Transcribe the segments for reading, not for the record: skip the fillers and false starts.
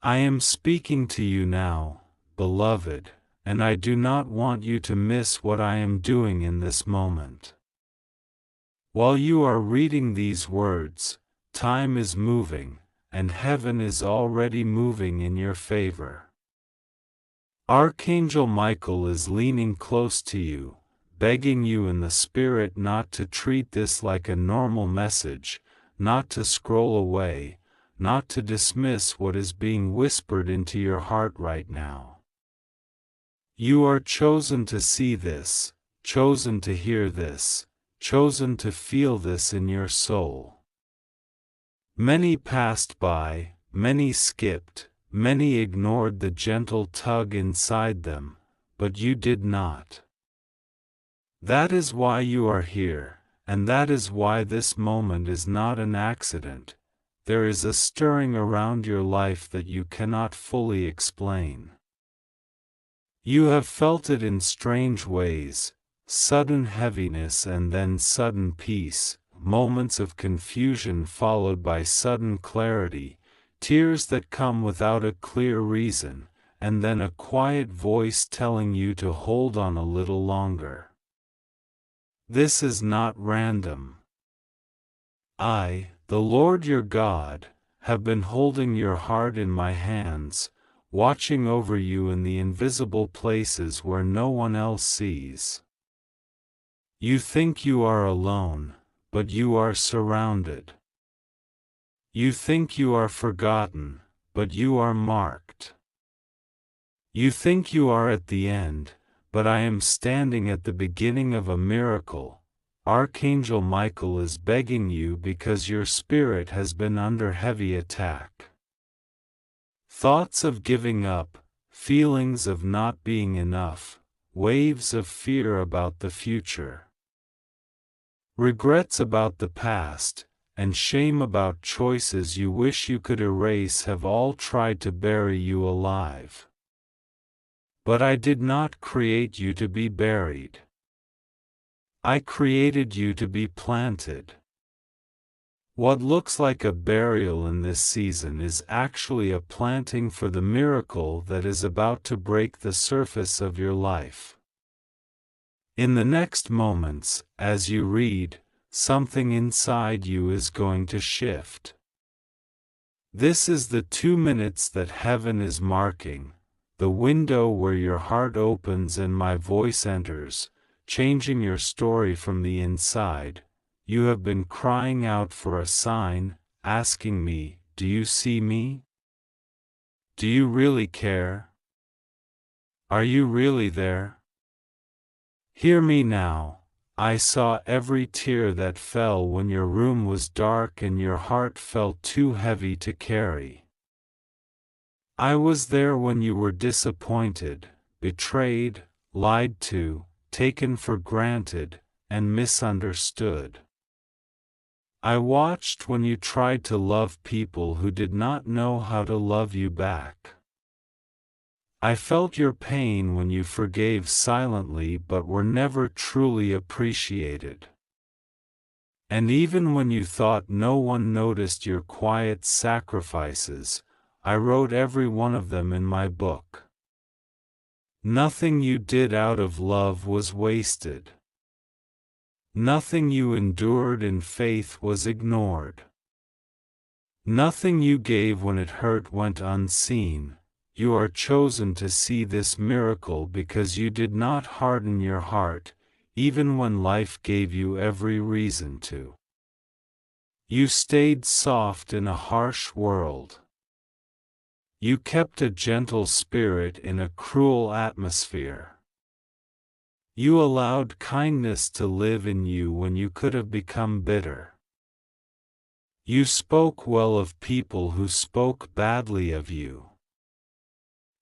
I am speaking to you now, beloved, and I do not want you to miss what I am doing in this moment. While you are reading these words, time is moving, and heaven is already moving in your favor. Archangel Michael is leaning close to you, begging you in the spirit not to treat this like a normal message, not to scroll away, not to dismiss what is being whispered into your heart right now. You are chosen to see this, chosen to hear this, chosen to feel this in your soul. Many passed by, many skipped, many ignored the gentle tug inside them, but you did not. That is why you are here, and that is why this moment is not an accident. There is a stirring around your life that you cannot fully explain. You have felt it in strange ways, sudden heaviness and then sudden peace, moments of confusion followed by sudden clarity, tears that come without a clear reason, and then a quiet voice telling you to hold on a little longer. This is not random. I, the Lord your God, have been holding your heart in my hands, watching over you in the invisible places where no one else sees. You think you are alone, but you are surrounded. You think you are forgotten, but you are marked. You think you are at the end, but I am standing at the beginning of a miracle. Archangel Michael is begging you because your spirit has been under heavy attack. Thoughts of giving up, feelings of not being enough, waves of fear about the future. Regrets about the past, and shame about choices you wish you could erase have all tried to bury you alive. But I did not create you to be buried. I created you to be planted. What looks like a burial in this season is actually a planting for the miracle that is about to break the surface of your life. In the next moments, as you read, something inside you is going to shift. This is the 2 minutes that heaven is marking, the window where your heart opens and my voice enters, changing your story from the inside. You have been crying out for a sign, asking me, do you see me? Do you really care? Are you really there? Hear me now. I saw every tear that fell when your room was dark and your heart felt too heavy to carry. I was there when you were disappointed, betrayed, lied to, taken for granted, and misunderstood. I watched when you tried to love people who did not know how to love you back. I felt your pain when you forgave silently but were never truly appreciated. And even when you thought no one noticed your quiet sacrifices, I wrote every one of them in my book. Nothing you did out of love was wasted. Nothing you endured in faith was ignored. Nothing you gave when it hurt went unseen. You are chosen to see this miracle because you did not harden your heart, even when life gave you every reason to. You stayed soft in a harsh world. You kept a gentle spirit in a cruel atmosphere. You allowed kindness to live in you when you could have become bitter. You spoke well of people who spoke badly of you.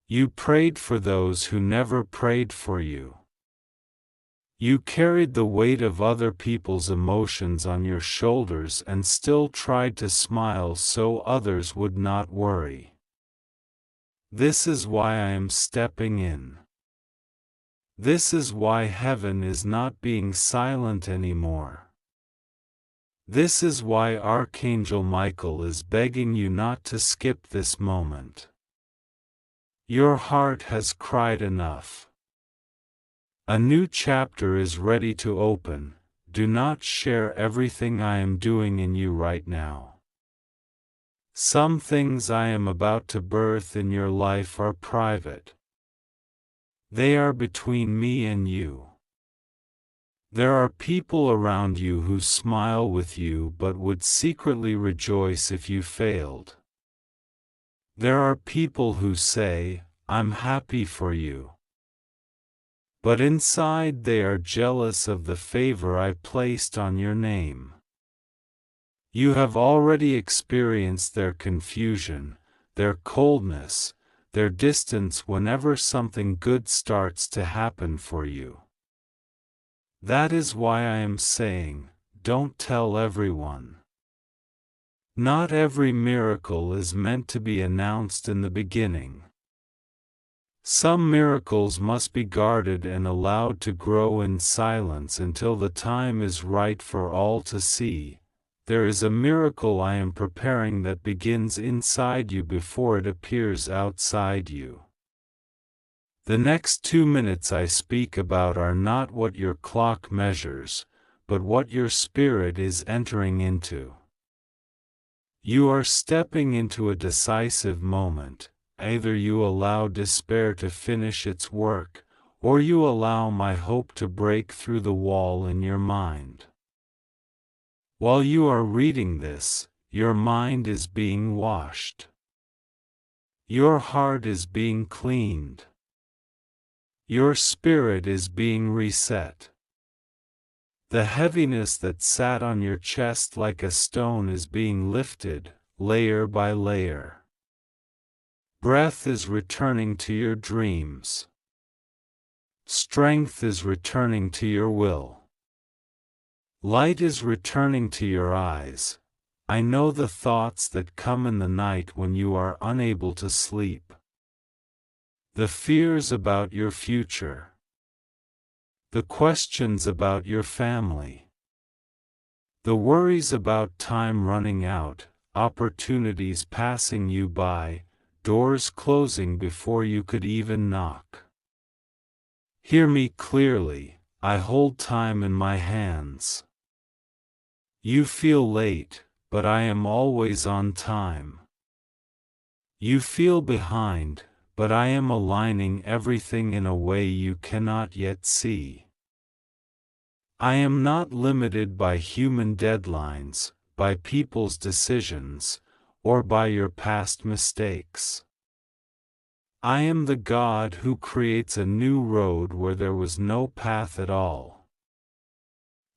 You prayed for those who never prayed for you. You carried the weight of other people's emotions on your shoulders and still tried to smile so others would not worry. This is why I am stepping in. This is why heaven is not being silent anymore. This is why Archangel Michael is begging you not to skip this moment. Your heart has cried enough. A new chapter is ready to open. Do not share everything I am doing in you right now. Some things I am about to birth in your life are private. They are between me and you. There are people around you who smile with you but would secretly rejoice if you failed. There are people who say, "I'm happy for you." But inside they are jealous of the favor I placed on your name. You have already experienced their confusion, their coldness, their distance whenever something good starts to happen for you. That is why I am saying, don't tell everyone. Not every miracle is meant to be announced in the beginning. Some miracles must be guarded and allowed to grow in silence until the time is right for all to see. There is a miracle I am preparing that begins inside you before it appears outside you. The next 2 minutes I speak about are not what your clock measures, but what your spirit is entering into. You are stepping into a decisive moment. Either you allow despair to finish its work, or you allow my hope to break through the wall in your mind. While you are reading this, your mind is being washed. Your heart is being cleaned. Your spirit is being reset. The heaviness that sat on your chest like a stone is being lifted, layer by layer. Breath is returning to your dreams. Strength is returning to your will. Light is returning to your eyes. I know the thoughts that come in the night when you are unable to sleep. The fears about your future. The questions about your family. The worries about time running out, opportunities passing you by, doors closing before you could even knock. Hear me clearly, I hold time in my hands. You feel late, but I am always on time. You feel behind, but I am aligning everything in a way you cannot yet see. I am not limited by human deadlines, by people's decisions, or by your past mistakes. I am the God who creates a new road where there was no path at all.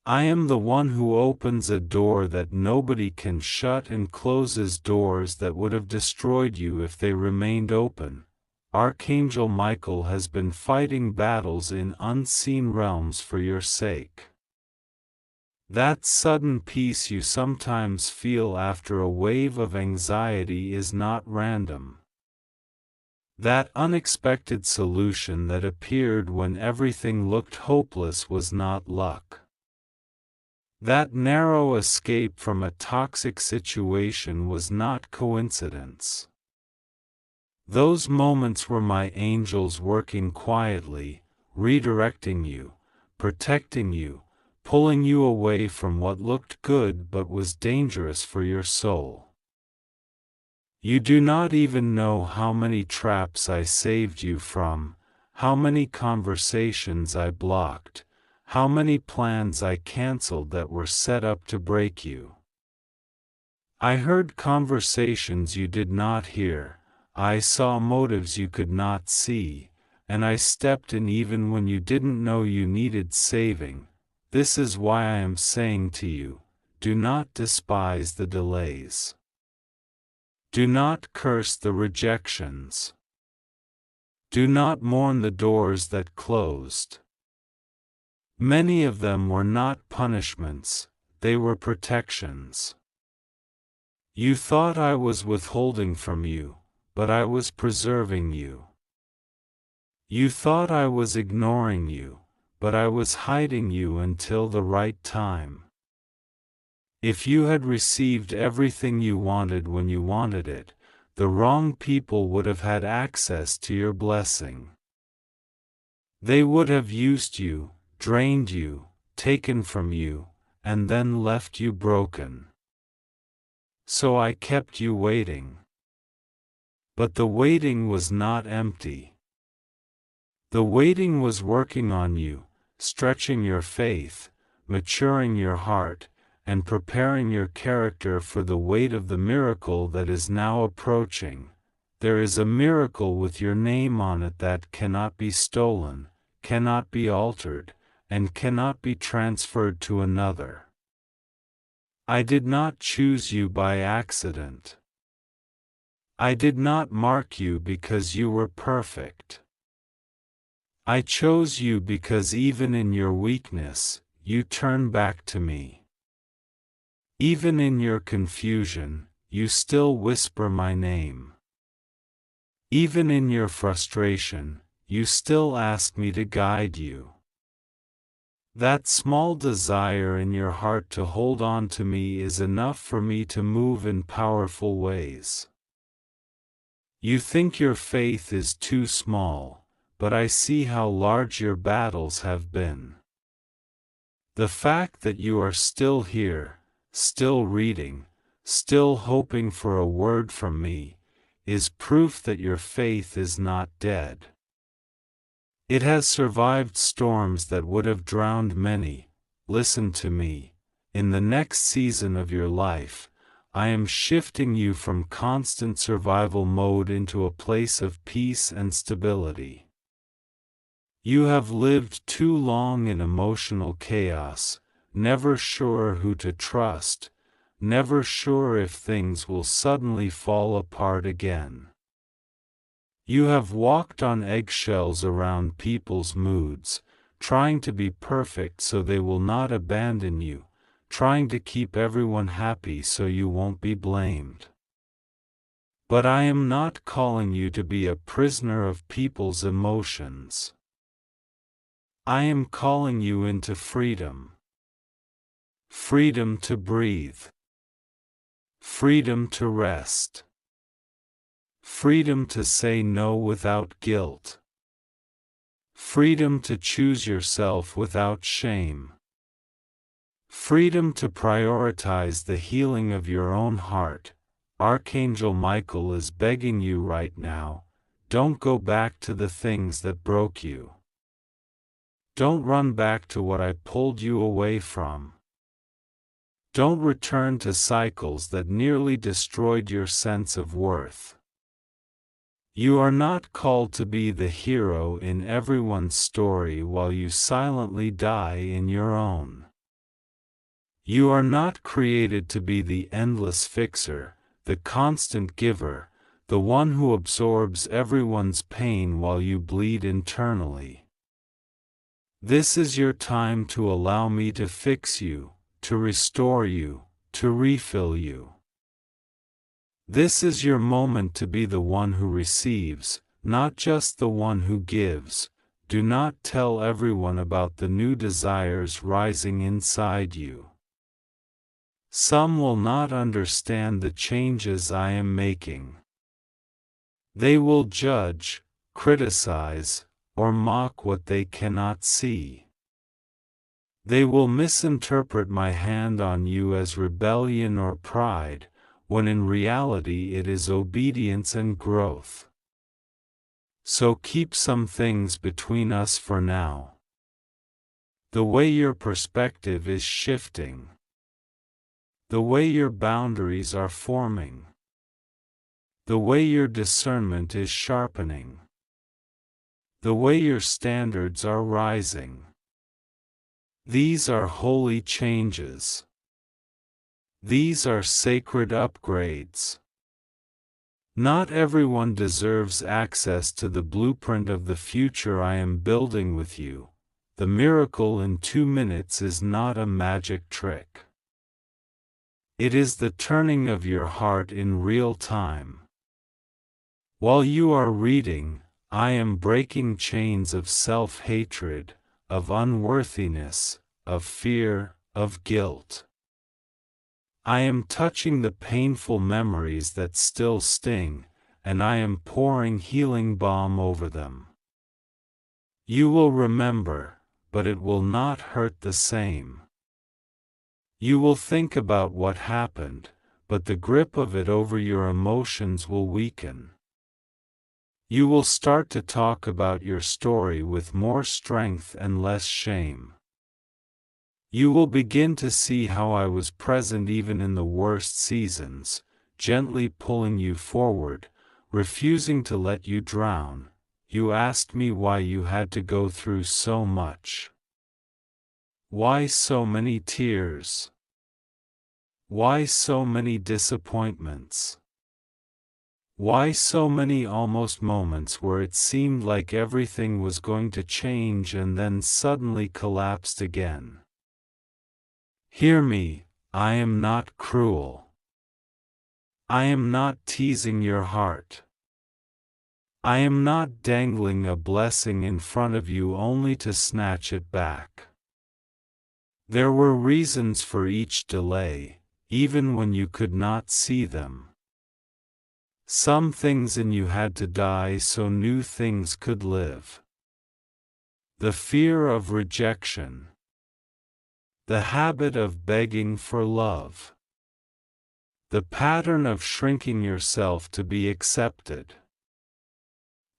I am the one who opens a door that nobody can shut and closes doors that would have destroyed you if they remained open. Archangel Michael has been fighting battles in unseen realms for your sake. That sudden peace you sometimes feel after a wave of anxiety is not random. That unexpected solution that appeared when everything looked hopeless was not luck. That narrow escape from a toxic situation was not coincidence. Those moments were my angels working quietly, redirecting you, protecting you, pulling you away from what looked good but was dangerous for your soul. You do not even know how many traps I saved you from, how many conversations I blocked, how many plans I canceled that were set up to break you. I heard conversations you did not hear, I saw motives you could not see, and I stepped in even when you didn't know you needed saving. This is why I am saying to you, do not despise the delays. Do not curse the rejections. Do not mourn the doors that closed. Many of them were not punishments, they were protections. You thought I was withholding from you, but I was preserving you. You thought I was ignoring you, but I was hiding you until the right time. If you had received everything you wanted when you wanted it, the wrong people would have had access to your blessing. They would have used you, drained you, taken from you, and then left you broken. So I kept you waiting. But the waiting was not empty. The waiting was working on you, stretching your faith, maturing your heart, and preparing your character for the weight of the miracle that is now approaching. There is a miracle with your name on it that cannot be stolen, cannot be altered, and cannot be transferred to another. I did not choose you by accident. I did not mark you because you were perfect. I chose you because even in your weakness, you turn back to me. Even in your confusion, you still whisper my name. Even in your frustration, you still ask me to guide you. That small desire in your heart to hold on to me is enough for me to move in powerful ways. You think your faith is too small, but I see how large your battles have been. The fact that you are still here, still reading, still hoping for a word from me, is proof that your faith is not dead. It has survived storms that would have drowned many. Listen to me. In the next season of your life, I am shifting you from constant survival mode into a place of peace and stability. You have lived too long in emotional chaos, never sure who to trust, never sure if things will suddenly fall apart again. You have walked on eggshells around people's moods, trying to be perfect so they will not abandon you, trying to keep everyone happy so you won't be blamed. But I am not calling you to be a prisoner of people's emotions. I am calling you into freedom. Freedom to breathe. Freedom to rest. Freedom to say no without guilt. Freedom to choose yourself without shame. Freedom to prioritize the healing of your own heart. Archangel Michael is begging you right now, don't go back to the things that broke you. Don't run back to what I pulled you away from. Don't return to cycles that nearly destroyed your sense of worth. You are not called to be the hero in everyone's story while you silently die in your own. You are not created to be the endless fixer, the constant giver, the one who absorbs everyone's pain while you bleed internally. This is your time to allow me to fix you, to restore you, to refill you. This is your moment to be the one who receives, not just the one who gives. Do not tell everyone about the new desires rising inside you. Some will not understand the changes I am making. They will judge, criticize, or mock what they cannot see. They will misinterpret my hand on you as rebellion or pride, when in reality it is obedience and growth. So keep some things between us for now. The way your perspective is shifting. The way your boundaries are forming. The way your discernment is sharpening. The way your standards are rising. These are holy changes. These are sacred upgrades. Not everyone deserves access to the blueprint of the future I am building with you. The miracle in 2 minutes is not a magic trick. It is the turning of your heart in real time. While you are reading, I am breaking chains of self-hatred, of unworthiness, of fear, of guilt. I am touching the painful memories that still sting, and I am pouring healing balm over them. You will remember, but it will not hurt the same. You will think about what happened, but the grip of it over your emotions will weaken. You will start to talk about your story with more strength and less shame. You will begin to see how I was present even in the worst seasons, gently pulling you forward, refusing to let you drown. You asked me why you had to go through so much. Why so many tears? Why so many disappointments? Why so many almost moments where it seemed like everything was going to change and then suddenly collapsed again? Hear me, I am not cruel. I am not teasing your heart. I am not dangling a blessing in front of you only to snatch it back. There were reasons for each delay, even when you could not see them. Some things in you had to die so new things could live. The fear of rejection. The habit of begging for love. The pattern of shrinking yourself to be accepted.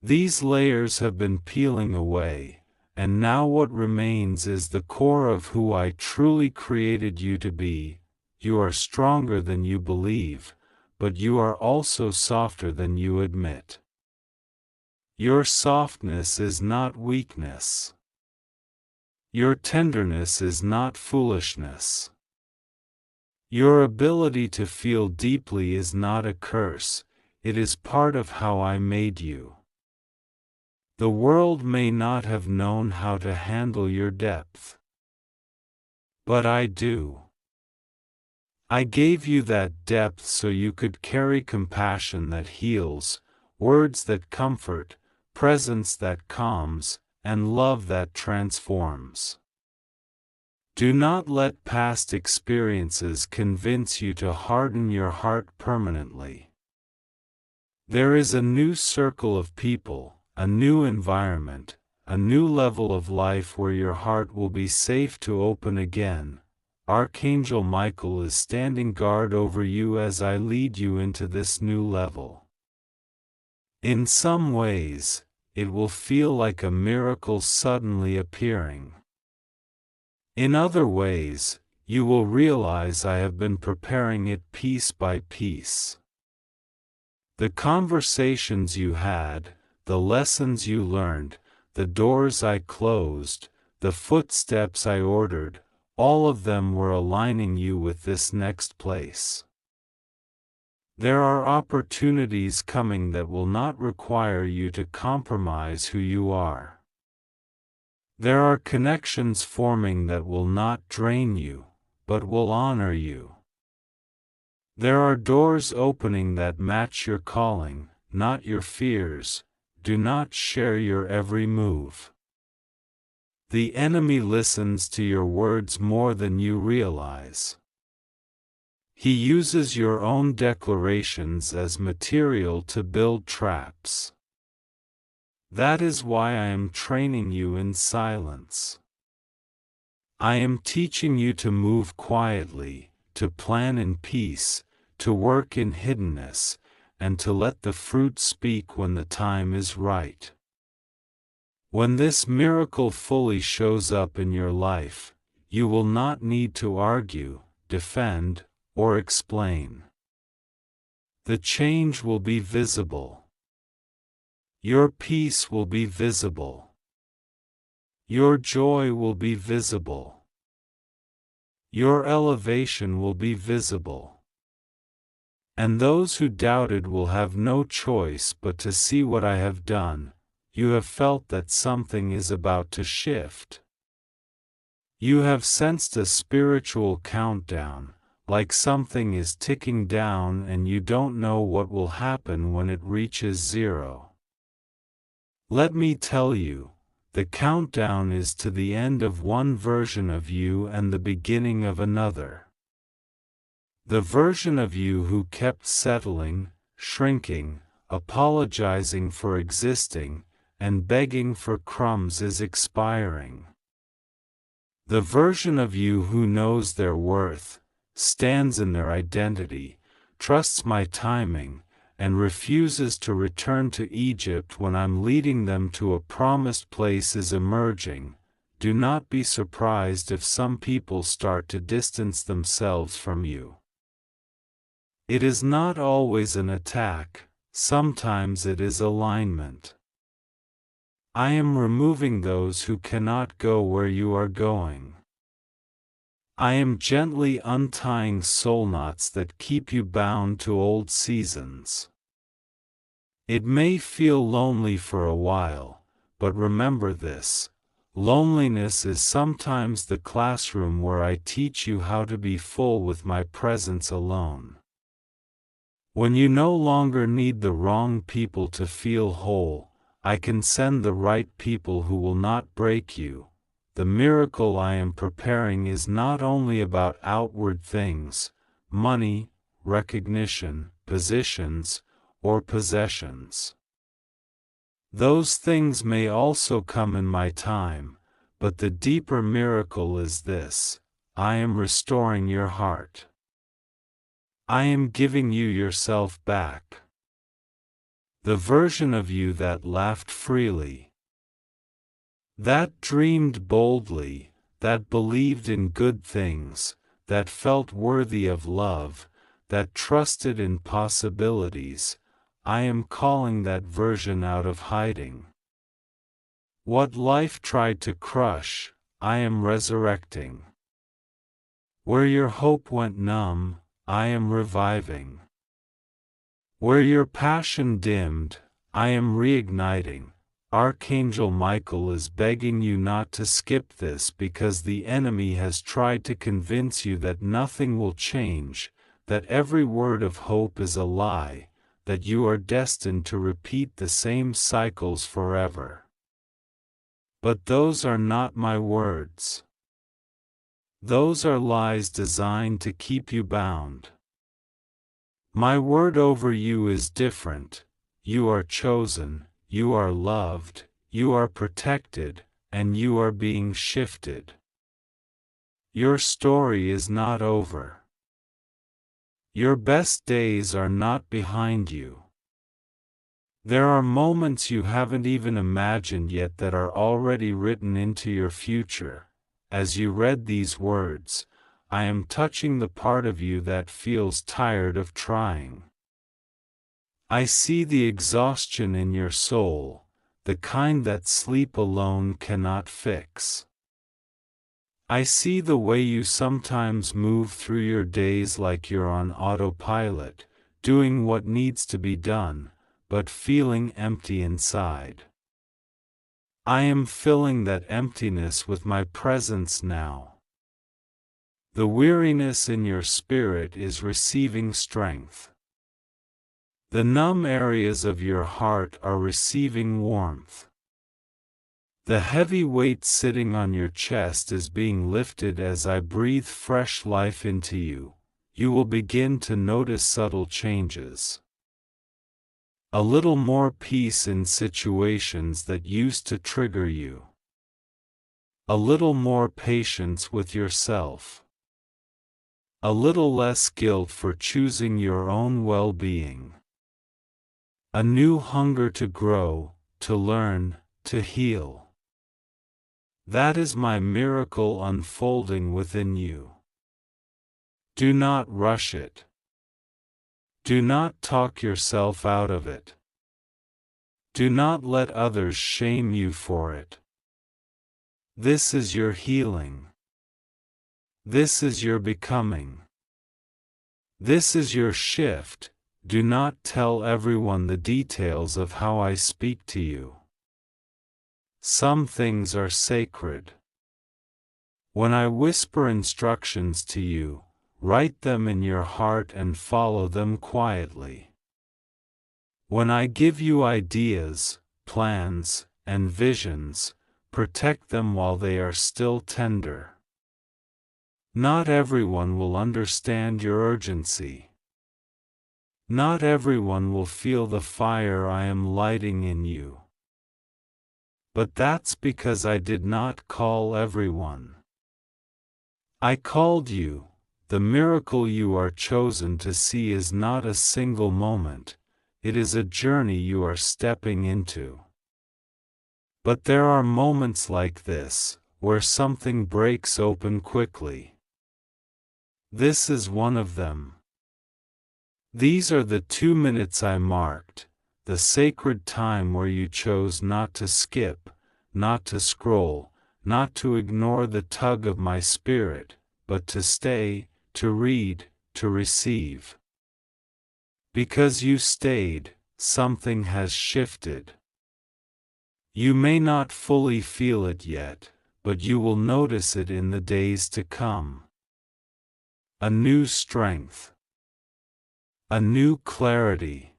These layers have been peeling away, and now what remains is the core of who I truly created you to be. You are stronger than you believe, but you are also softer than you admit. Your softness is not weakness. Your tenderness is not foolishness. Your ability to feel deeply is not a curse, it is part of how I made you. The world may not have known how to handle your depth. But I do. I gave you that depth so you could carry compassion that heals, words that comfort, presence that calms, and love that transforms. Do not let past experiences convince you to harden your heart permanently. There is a new circle of people, a new environment, a new level of life where your heart will be safe to open again. Archangel Michael is standing guard over you as I lead you into this new level. In some ways, it will feel like a miracle suddenly appearing. In other ways, you will realize I have been preparing it piece by piece. The conversations you had, the lessons you learned, the doors I closed, the footsteps I ordered, all of them were aligning you with this next place. There are opportunities coming that will not require you to compromise who you are. There are connections forming that will not drain you, but will honor you. There are doors opening that match your calling, not your fears. Do not share your every move. The enemy listens to your words more than you realize. He uses your own declarations as material to build traps. That is why I am training you in silence. I am teaching you to move quietly, to plan in peace, to work in hiddenness, and to let the fruit speak when the time is right. When this miracle fully shows up in your life, you will not need to argue, defend, or explain. The change will be visible. Your peace will be visible. Your joy will be visible. Your elevation will be visible. And those who doubted will have no choice but to see what I have done. You have felt that something is about to shift. You have sensed a spiritual countdown, like something is ticking down and you don't know what will happen when it reaches 0. Let me tell you, the countdown is to the end of one version of you and the beginning of another. The version of you who kept settling, shrinking, apologizing for existing, and begging for crumbs is expiring. The version of you who knows their worth, stands in their identity, trusts my timing, and refuses to return to Egypt when I'm leading them to a promised place is emerging. Do not be surprised if some people start to distance themselves from you. It is not always an attack, sometimes it is alignment. I am removing those who cannot go where you are going. I am gently untying soul knots that keep you bound to old seasons. It may feel lonely for a while, but remember this: loneliness is sometimes the classroom where I teach you how to be full with my presence alone. When you no longer need the wrong people to feel whole, I can send the right people who will not break you. The miracle I am preparing is not only about outward things, money, recognition, positions, or possessions. Those things may also come in my time, but the deeper miracle is this: I am restoring your heart. I am giving you yourself back. The version of you that laughed freely, that dreamed boldly, that believed in good things, that felt worthy of love, that trusted in possibilities, I am calling that version out of hiding. What life tried to crush, I am resurrecting. Where your hope went numb, I am reviving. Where your passion dimmed, I am reigniting. Archangel Michael is begging you not to skip this because the enemy has tried to convince you that nothing will change, that every word of hope is a lie, that you are destined to repeat the same cycles forever. But those are not my words. Those are lies designed to keep you bound. My word over you is different. You are chosen, you are loved, you are protected, and you are being shifted. Your story is not over. Your best days are not behind you. There are moments you haven't even imagined yet that are already written into your future. As you read these words, I am touching the part of you that feels tired of trying. I see the exhaustion in your soul, the kind that sleep alone cannot fix. I see the way you sometimes move through your days like you're on autopilot, doing what needs to be done, but feeling empty inside. I am filling that emptiness with my presence now. The weariness in your spirit is receiving strength. The numb areas of your heart are receiving warmth. The heavy weight sitting on your chest is being lifted as I breathe fresh life into you. You will begin to notice subtle changes. A little more peace in situations that used to trigger you. A little more patience with yourself. A little less guilt for choosing your own well-being. A new hunger to grow, to learn, to heal. That is my miracle unfolding within you. Do not rush it. Do not talk yourself out of it. Do not let others shame you for it. This is your healing. This is your becoming. This is your shift. Do not tell everyone the details of how I speak to you. Some things are sacred. When I whisper instructions to you, write them in your heart and follow them quietly. When I give you ideas, plans, and visions, protect them while they are still tender. Not everyone will understand your urgency. Not everyone will feel the fire I am lighting in you. But that's because I did not call everyone. I called you. The miracle you are chosen to see is not a single moment, it is a journey you are stepping into. But there are moments like this, where something breaks open quickly. This is one of them. These are the 2 minutes I marked, the sacred time where you chose not to skip, not to scroll, not to ignore the tug of my spirit, but to stay, to read, to receive. Because you stayed, something has shifted. You may not fully feel it yet, but you will notice it in the days to come. A new strength. A new clarity.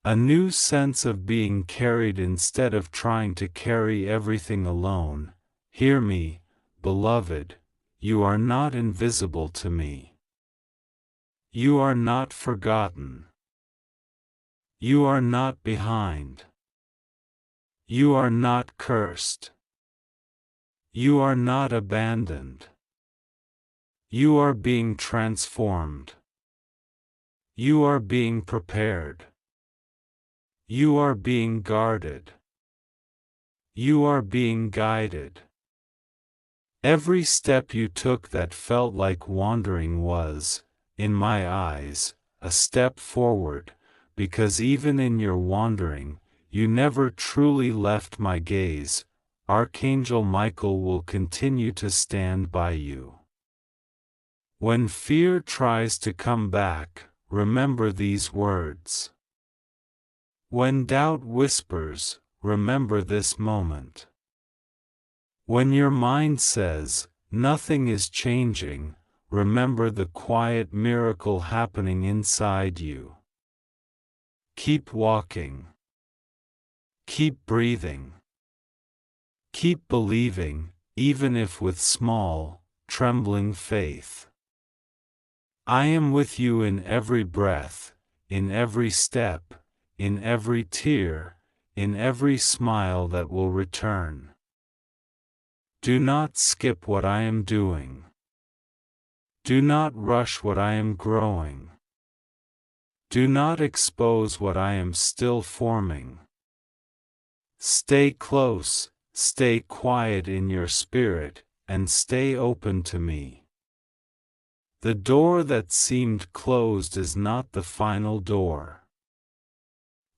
A new sense of being carried instead of trying to carry everything alone. Hear me, beloved, you are not invisible to me. You are not forgotten. You are not behind. You are not cursed. You are not abandoned. You are being transformed. You are being prepared. You are being guarded. You are being guided. Every step you took that felt like wandering was, in my eyes, a step forward, because even in your wandering, you never truly left my gaze. Archangel Michael will continue to stand by you. When fear tries to come back, remember these words. When doubt whispers, remember this moment. When your mind says, nothing is changing, remember the quiet miracle happening inside you. Keep walking. Keep breathing. Keep believing, even if with small, trembling faith. I am with you in every breath, in every step, in every tear, in every smile that will return. Do not skip what I am doing. Do not rush what I am growing. Do not expose what I am still forming. Stay close, stay quiet in your spirit, and stay open to me. The door that seemed closed is not the final door.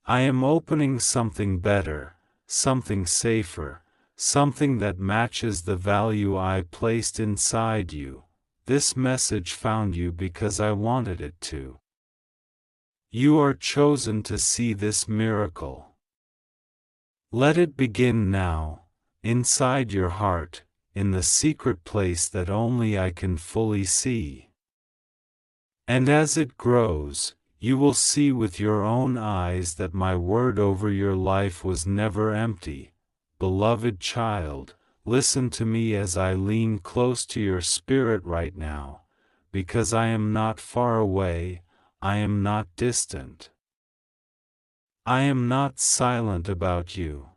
I am opening something better, something safer, something that matches the value I placed inside you. This message found you because I wanted it to. You are chosen to see this miracle. Let it begin now, inside your heart, in the secret place that only I can fully see. And as it grows, you will see with your own eyes that my word over your life was never empty. Beloved child, listen to me as I lean close to your spirit right now, because I am not far away, I am not distant. I am not silent about you.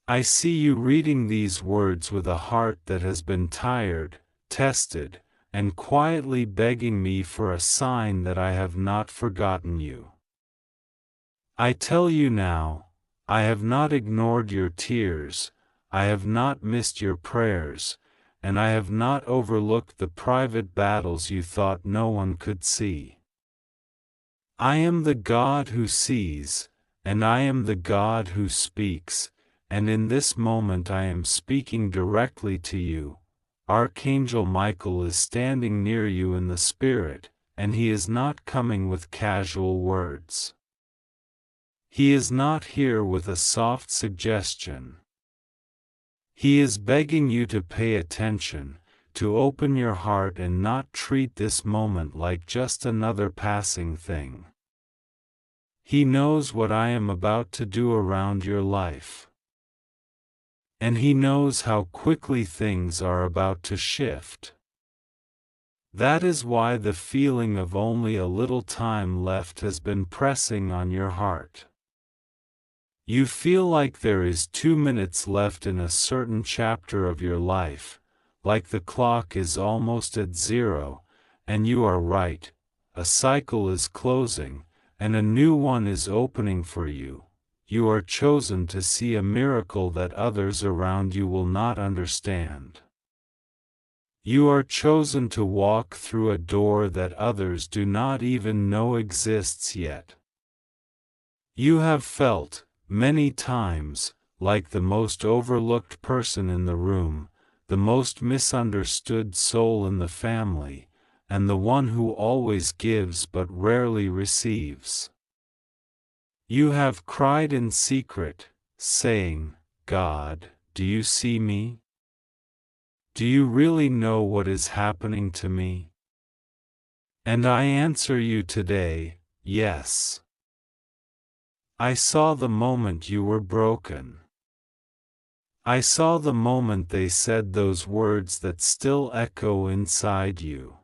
I see you reading these words with a heart that has been tired, tested, and quietly begging me for a sign that I have not forgotten you. I tell you now, I have not ignored your tears, I have not missed your prayers, and I have not overlooked the private battles you thought no one could see. I am the God who sees, and I am the God who speaks, and in this moment I am speaking directly to you. Archangel Michael is standing near you in the spirit, and he is not coming with casual words. He is not here with a soft suggestion. He is begging you to pay attention, to open your heart and not treat this moment like just another passing thing. He knows what I am about to do around your life. And he knows how quickly things are about to shift. That is why the feeling of only a little time left has been pressing on your heart. You feel like there is 2 minutes left in a certain chapter of your life, like the clock is almost at zero, and you are right, a cycle is closing, and a new one is opening for you. You are chosen to see a miracle that others around you will not understand. You are chosen to walk through a door that others do not even know exists yet. You have felt, many times, like the most overlooked person in the room, the most misunderstood soul in the family, and the one who always gives but rarely receives. You have cried in secret, saying, "God, do you see me? Do you really know what is happening to me?" And I answer you today, yes. I saw the moment you were broken. I saw the moment they said those words that still echo inside you.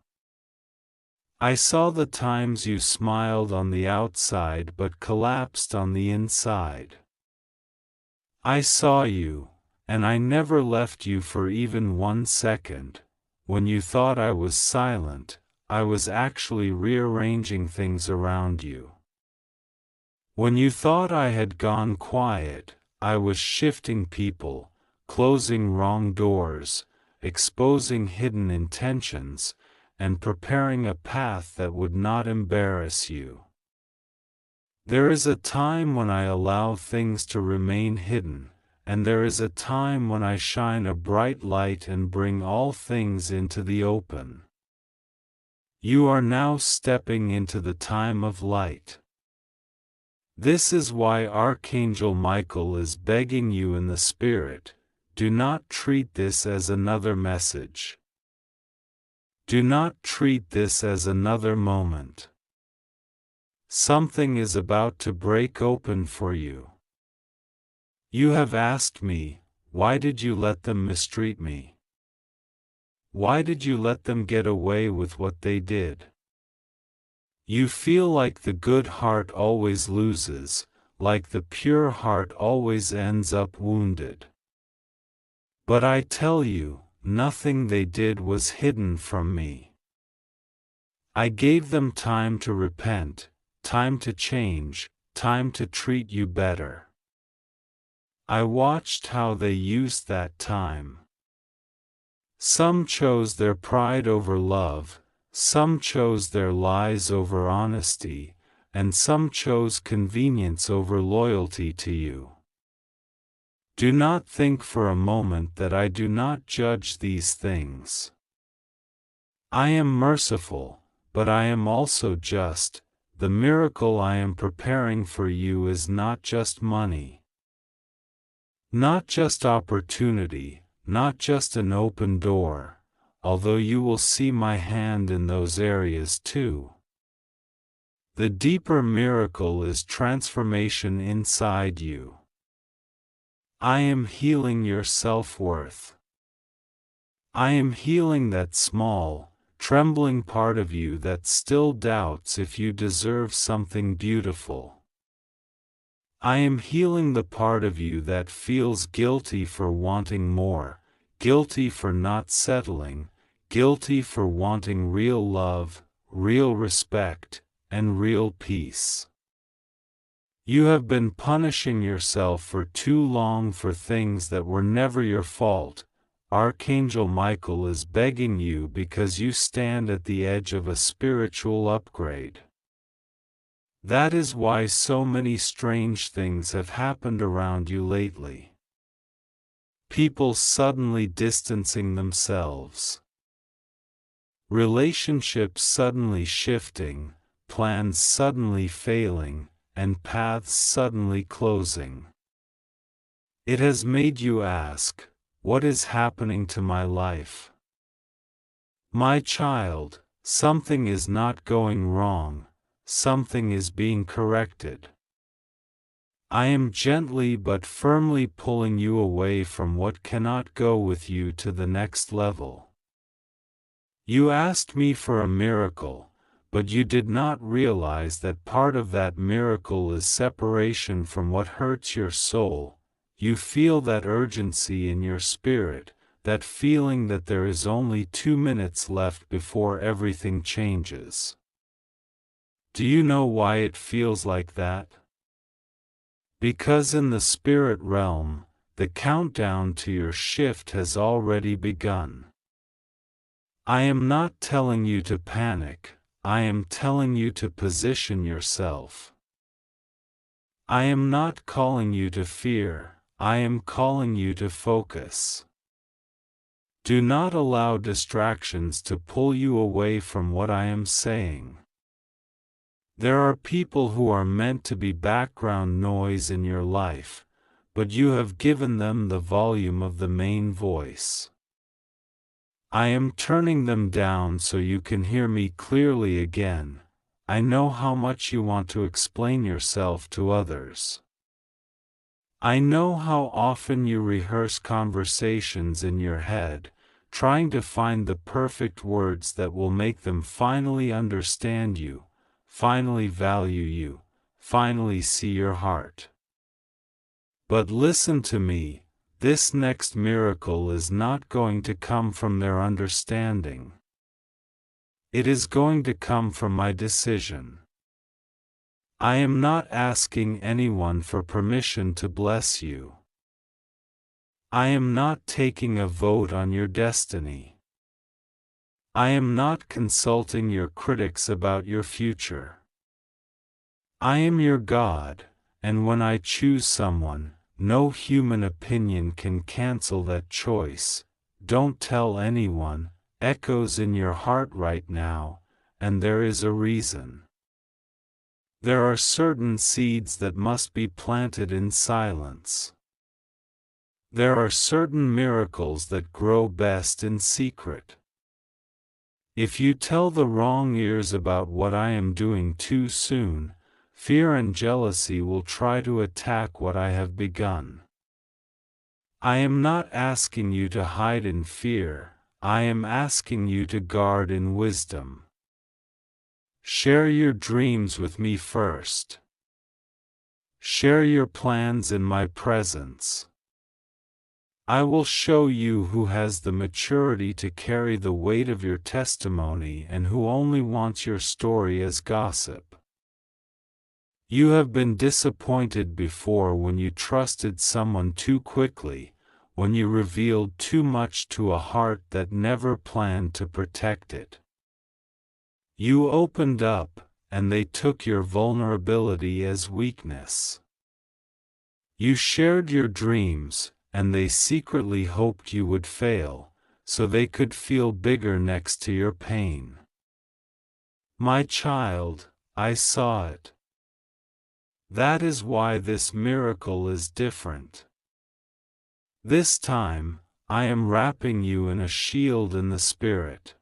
I saw the times you smiled on the outside but collapsed on the inside. I saw you, and I never left you for even 1 second. When you thought I was silent, I was actually rearranging things around you. When you thought I had gone quiet, I was shifting people, closing wrong doors, exposing hidden intentions, and preparing a path that would not embarrass you. There is a time when I allow things to remain hidden, and there is a time when I shine a bright light and bring all things into the open. You are now stepping into the time of light. This is why Archangel Michael is begging you in the Spirit, do not treat this as another message. Do not treat this as another moment. Something is about to break open for you. You have asked me, why did you let them mistreat me? Why did you let them get away with what they did? You feel like the good heart always loses, like the pure heart always ends up wounded. But I tell you, nothing they did was hidden from me. I gave them time to repent, time to change, time to treat you better. I watched how they used that time. Some chose their pride over love, some chose their lies over honesty, and some chose convenience over loyalty to you. Do not think for a moment that I do not judge these things. I am merciful, but I am also just. The miracle I am preparing for you is not just money, not just opportunity, not just an open door, although you will see my hand in those areas too. The deeper miracle is transformation inside you. I am healing your self-worth. I am healing that small, trembling part of you that still doubts if you deserve something beautiful. I am healing the part of you that feels guilty for wanting more, guilty for not settling, guilty for wanting real love, real respect, and real peace. You have been punishing yourself for too long for things that were never your fault. Archangel Michael is begging you because you stand at the edge of a spiritual upgrade. That is why so many strange things have happened around you lately. People suddenly distancing themselves. Relationships suddenly shifting, plans suddenly failing, and paths suddenly closing. It has made you ask, what is happening to my life? My child, something is not going wrong, something is being corrected. I am gently but firmly pulling you away from what cannot go with you to the next level. You asked me for a miracle, but you did not realize that part of that miracle is separation from what hurts your soul. You feel that urgency in your spirit, that feeling that there is only 2 minutes left before everything changes. Do you know why it feels like that? Because in the spirit realm, the countdown to your shift has already begun. I am not telling you to panic, I am telling you to position yourself. I am not calling you to fear, I am calling you to focus. Do not allow distractions to pull you away from what I am saying. There are people who are meant to be background noise in your life, but you have given them the volume of the main voice. I am turning them down so you can hear me clearly again. I know how much you want to explain yourself to others. I know how often you rehearse conversations in your head, trying to find the perfect words that will make them finally understand you, finally value you, finally see your heart. But listen to me, this next miracle is not going to come from their understanding. It is going to come from my decision. I am not asking anyone for permission to bless you. I am not taking a vote on your destiny. I am not consulting your critics about your future. I am your God, and when I choose someone, no human opinion can cancel that choice. Don't tell anyone, echoes in your heart right now, and there is a reason. There are certain seeds that must be planted in silence. There are certain miracles that grow best in secret. If you tell the wrong ears about what I am doing too soon, fear and jealousy will try to attack what I have begun. I am not asking you to hide in fear, I am asking you to guard in wisdom. Share your dreams with me first. Share your plans in my presence. I will show you who has the maturity to carry the weight of your testimony and who only wants your story as gossip. You have been disappointed before when you trusted someone too quickly, when you revealed too much to a heart that never planned to protect it. You opened up, and they took your vulnerability as weakness. You shared your dreams, and they secretly hoped you would fail, so they could feel bigger next to your pain. My child, I saw it. That is why this miracle is different. This time, I am wrapping you in a shield in the Spirit.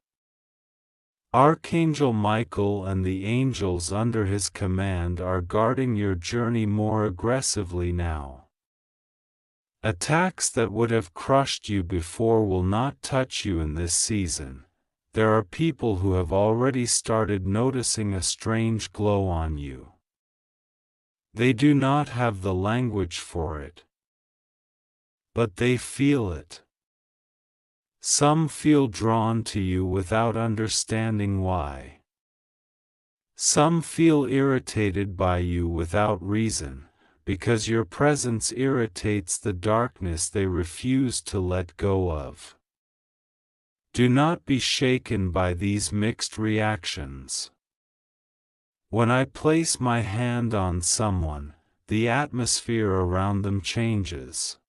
Archangel Michael and the angels under his command are guarding your journey more aggressively now. Attacks that would have crushed you before will not touch you in this season. There are people who have already started noticing a strange glow on you. They do not have the language for it, but they feel it. Some feel drawn to you without understanding why. Some feel irritated by you without reason, because your presence irritates the darkness they refuse to let go of. Do not be shaken by these mixed reactions. When I place my hand on someone, the atmosphere around them changes.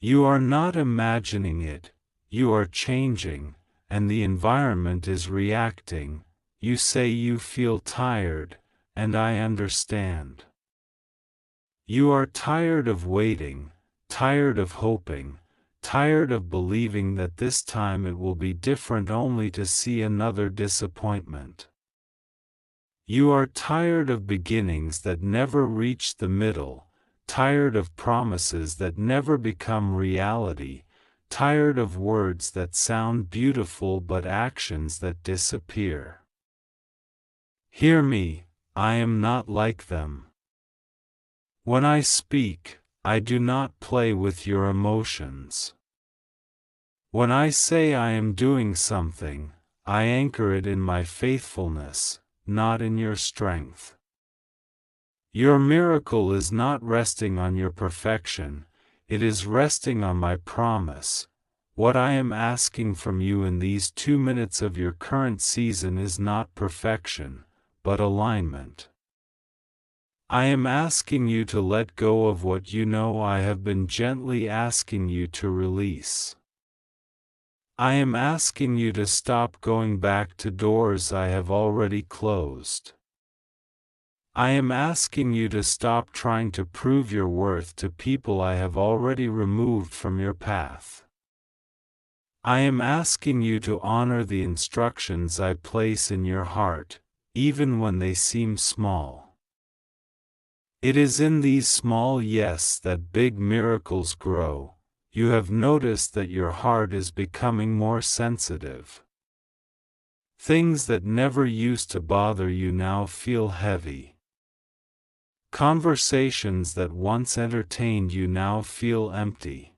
You are not imagining it, you are changing, and the environment is reacting. You say you feel tired, and I understand. You are tired of waiting, tired of hoping, tired of believing that this time it will be different only to see another disappointment. You are tired of beginnings that never reach the middle, tired of promises that never become reality, tired of words that sound beautiful but actions that disappear. Hear me, I am not like them. When I speak, I do not play with your emotions. When I say I am doing something, I anchor it in my faithfulness, not in your strength. Your miracle is not resting on your perfection, it is resting on my promise. What I am asking from you in these 2 minutes of your current season is not perfection, but alignment. I am asking you to let go of what you know I have been gently asking you to release. I am asking you to stop going back to doors I have already closed. I am asking you to stop trying to prove your worth to people I have already removed from your path. I am asking you to honor the instructions I place in your heart, even when they seem small. It is in these small yes that big miracles grow. You have noticed that your heart is becoming more sensitive. Things that never used to bother you now feel heavy. Conversations that once entertained you now feel empty.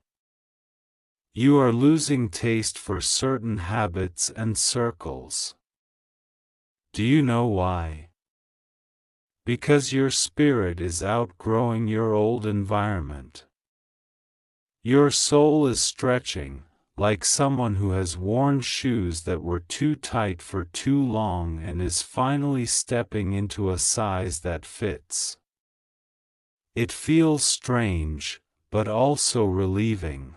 You are losing taste for certain habits and circles. Do you know why? Because your spirit is outgrowing your old environment. Your soul is stretching, like someone who has worn shoes that were too tight for too long and is finally stepping into a size that fits. It feels strange, but also relieving.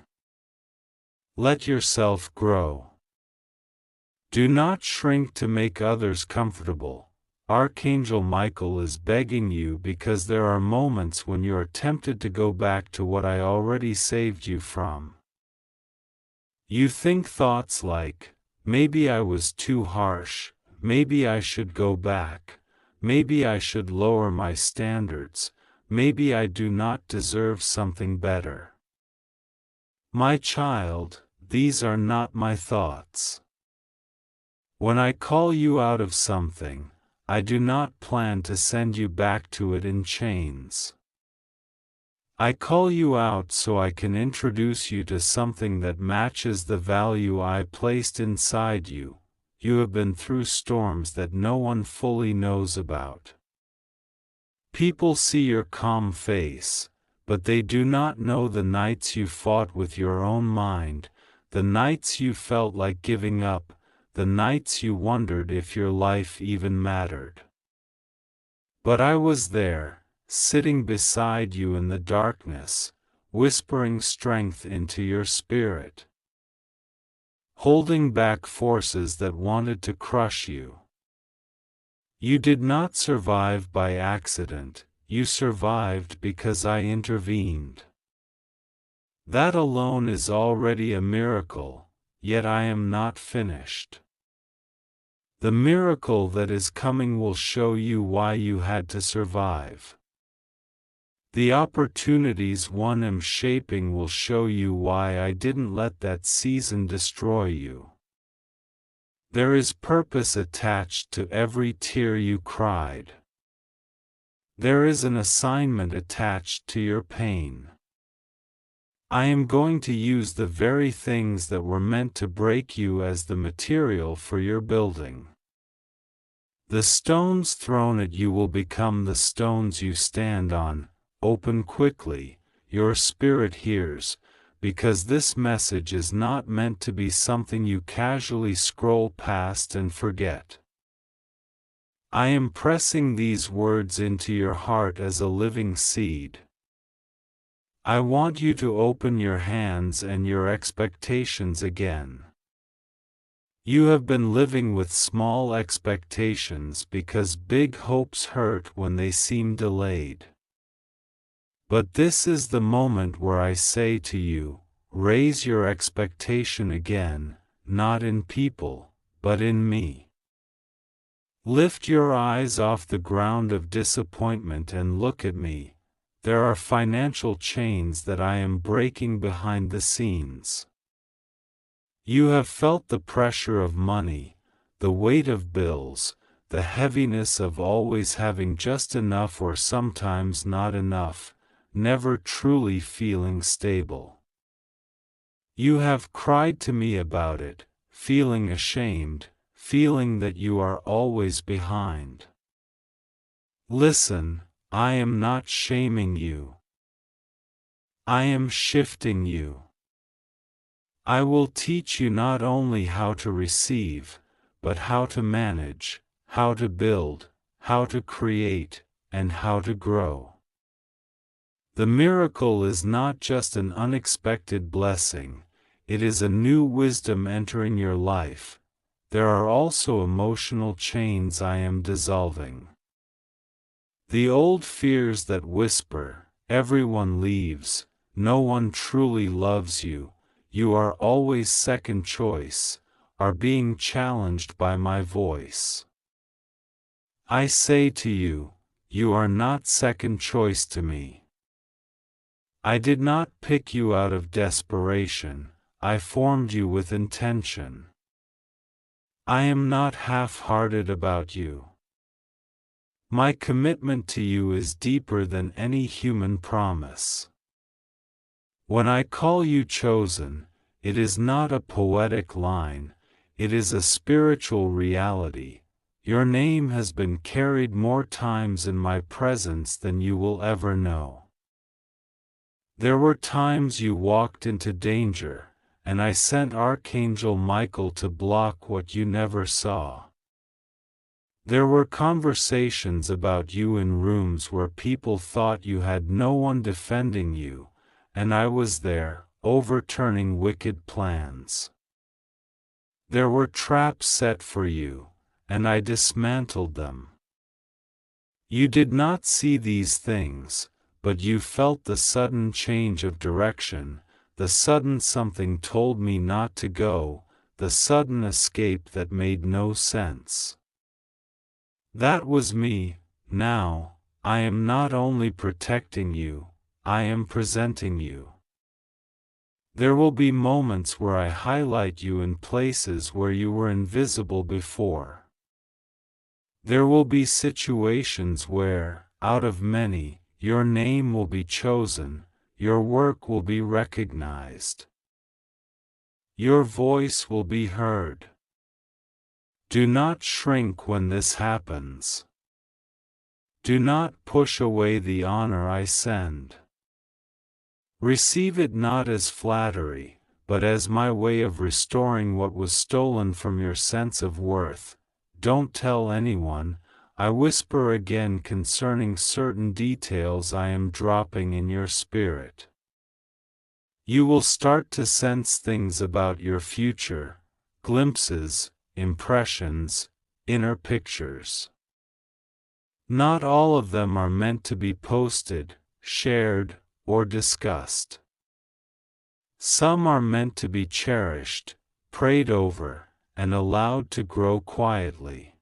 Let yourself grow. Do not shrink to make others comfortable. Archangel Michael is begging you because there are moments when you are tempted to go back to what I already saved you from. You think thoughts like, maybe I was too harsh, maybe I should go back, maybe I should lower my standards, maybe I do not deserve something better. My child, these are not my thoughts. When I call you out of something, I do not plan to send you back to it in chains. I call you out so I can introduce you to something that matches the value I placed inside you. You have been through storms that no one fully knows about. People see your calm face, but they do not know the nights you fought with your own mind, the nights you felt like giving up, the nights you wondered if your life even mattered. But I was there, sitting beside you in the darkness, whispering strength into your spirit, holding back forces that wanted to crush you. You did not survive by accident, you survived because I intervened. That alone is already a miracle, yet I am not finished. The miracle that is coming will show you why you had to survive. The opportunities one am shaping will show you why I didn't let that season destroy you. There is purpose attached to every tear you cried. There is an assignment attached to your pain. I am going to use the very things that were meant to break you as the material for your building. The stones thrown at you will become the stones you stand on. Open quickly, your spirit hears, because this message is not meant to be something you casually scroll past and forget. I am pressing these words into your heart as a living seed. I want you to open your hands and your expectations again. You have been living with small expectations because big hopes hurt when they seem delayed. But this is the moment where I say to you, raise your expectation again, not in people, but in me. Lift your eyes off the ground of disappointment and look at me. There are financial chains that I am breaking behind the scenes. You have felt the pressure of money, the weight of bills, the heaviness of always having just enough or sometimes not enough, never truly feeling stable. You have cried to me about it, feeling ashamed, feeling that you are always behind. Listen, I am not shaming you. I am shifting you. I will teach you not only how to receive, but how to manage, how to build, how to create, and how to grow. The miracle is not just an unexpected blessing, it is a new wisdom entering your life. There are also emotional chains I am dissolving. The old fears that whisper, everyone leaves, no one truly loves you, you are always second choice, are being challenged by my voice. I say to you, you are not second choice to me. I did not pick you out of desperation, I formed you with intention. I am not half-hearted about you. My commitment to you is deeper than any human promise. When I call you chosen, it is not a poetic line, it is a spiritual reality. Your name has been carried more times in my presence than you will ever know. There were times you walked into danger, and I sent Archangel Michael to block what you never saw. There were conversations about you in rooms where people thought you had no one defending you, and I was there, overturning wicked plans. There were traps set for you, and I dismantled them. You did not see these things, but you felt the sudden change of direction, the sudden something told me not to go, the sudden escape that made no sense. That was me. Now, I am not only protecting you, I am presenting you. There will be moments where I highlight you in places where you were invisible before. There will be situations where, out of many, your name will be chosen, your work will be recognized. Your voice will be heard. Do not shrink when this happens. Do not push away the honor I send. Receive it not as flattery, but as my way of restoring what was stolen from your sense of worth. Don't tell anyone, I whisper again concerning certain details I am dropping in your spirit. You will start to sense things about your future, glimpses, impressions, inner pictures. Not all of them are meant to be posted, shared, or discussed. Some are meant to be cherished, prayed over, and allowed to grow quietly.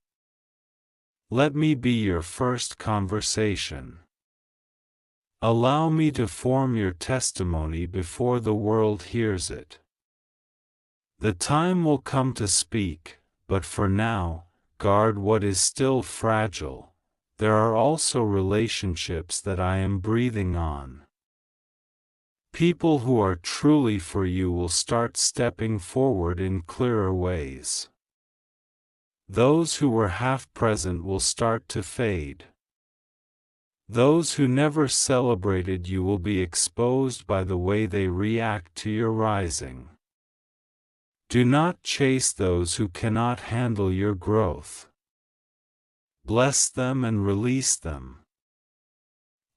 Let me be your first conversation. Allow me to form your testimony before the world hears it. The time will come to speak, but for now, guard what is still fragile. There are also relationships that I am breathing on. People who are truly for you will start stepping forward in clearer ways. Those who were half present will start to fade. Those who never celebrated you will be exposed by the way they react to your rising. Do not chase those who cannot handle your growth. Bless them and release them.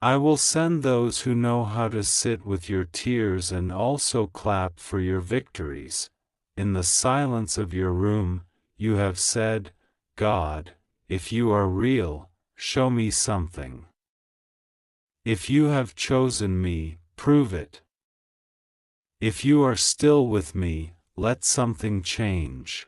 I will send those who know how to sit with your tears and also clap for your victories. In the silence of your room, you have said, God, if you are real, show me something. If you have chosen me, prove it. If you are still with me, let something change.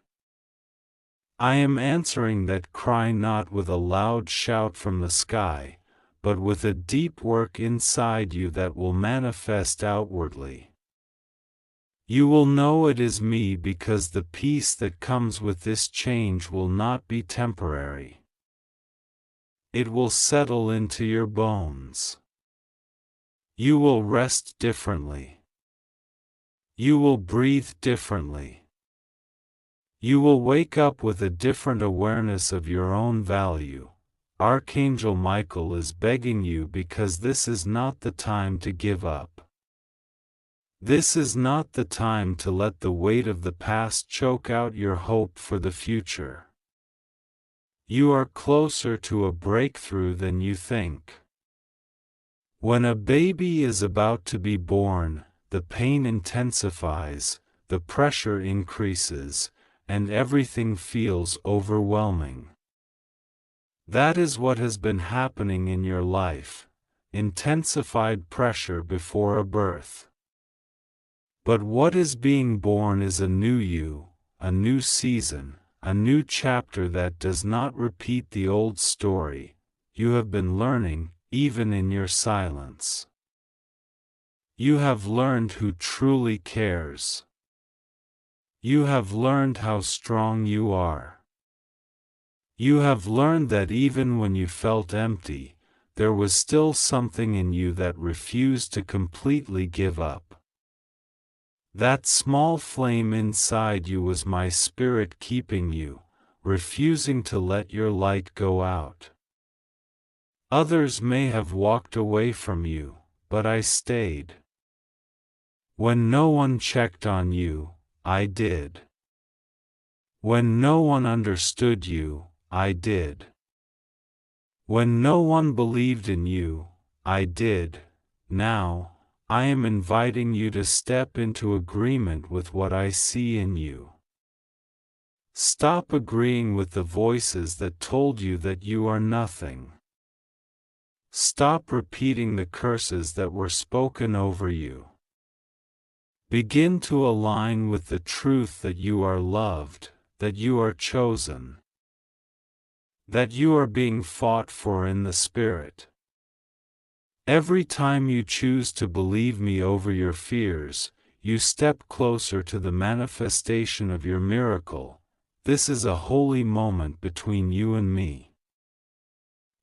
I am answering that cry not with a loud shout from the sky, but with a deep work inside you that will manifest outwardly. You will know it is me because the peace that comes with this change will not be temporary. It will settle into your bones. You will rest differently. You will breathe differently. You will wake up with a different awareness of your own value. Archangel Michael is begging you because this is not the time to give up. This is not the time to let the weight of the past choke out your hope for the future. You are closer to a breakthrough than you think. When a baby is about to be born, the pain intensifies, the pressure increases, and everything feels overwhelming. That is what has been happening in your life, intensified pressure before a birth. But what is being born is a new you, a new season, a new chapter that does not repeat the old story you have been learning, even in your silence. You have learned who truly cares. You have learned how strong you are. You have learned that even when you felt empty, there was still something in you that refused to completely give up. That small flame inside you was my spirit keeping you, refusing to let your light go out. Others may have walked away from you, but I stayed. When no one checked on you, I did. When no one understood you, I did. When no one believed in you, I did. Now, I am inviting you to step into agreement with what I see in you. Stop agreeing with the voices that told you that you are nothing. Stop repeating the curses that were spoken over you. Begin to align with the truth that you are loved, that you are chosen, that you are being fought for in the Spirit. Every time you choose to believe me over your fears, you step closer to the manifestation of your miracle. This is a holy moment between you and me.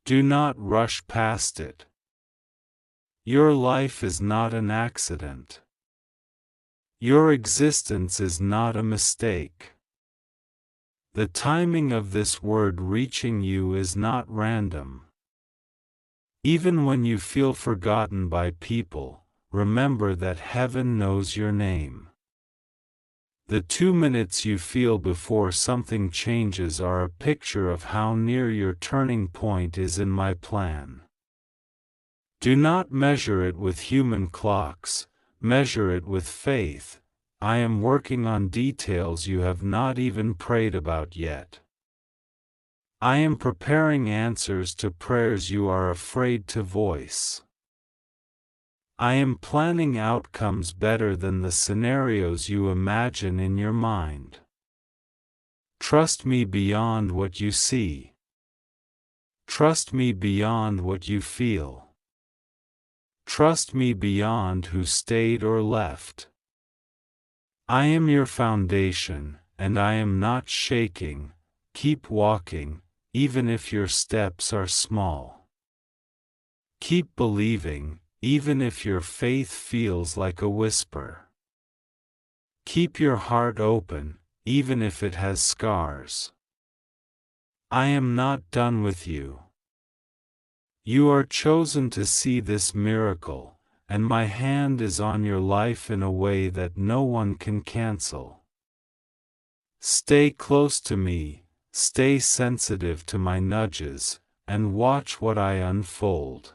Do not rush past it. Your life is not an accident. Your existence is not a mistake. The timing of this word reaching you is not random. Even when you feel forgotten by people, remember that heaven knows your name. The 2 minutes you feel before something changes are a picture of how near your turning point is in my plan. Do not measure it with human clocks, measure it with faith. I am working on details you have not even prayed about yet. I am preparing answers to prayers you are afraid to voice. I am planning outcomes better than the scenarios you imagine in your mind. Trust me beyond what you see. Trust me beyond what you feel. Trust me beyond who stayed or left. I am your foundation, and I am not shaking. Keep walking, even if your steps are small. Keep believing, even if your faith feels like a whisper. Keep your heart open, even if it has scars. I am not done with you. You are chosen to see this miracle, and my hand is on your life in a way that no one can cancel. Stay close to me, stay sensitive to my nudges, and watch what I unfold.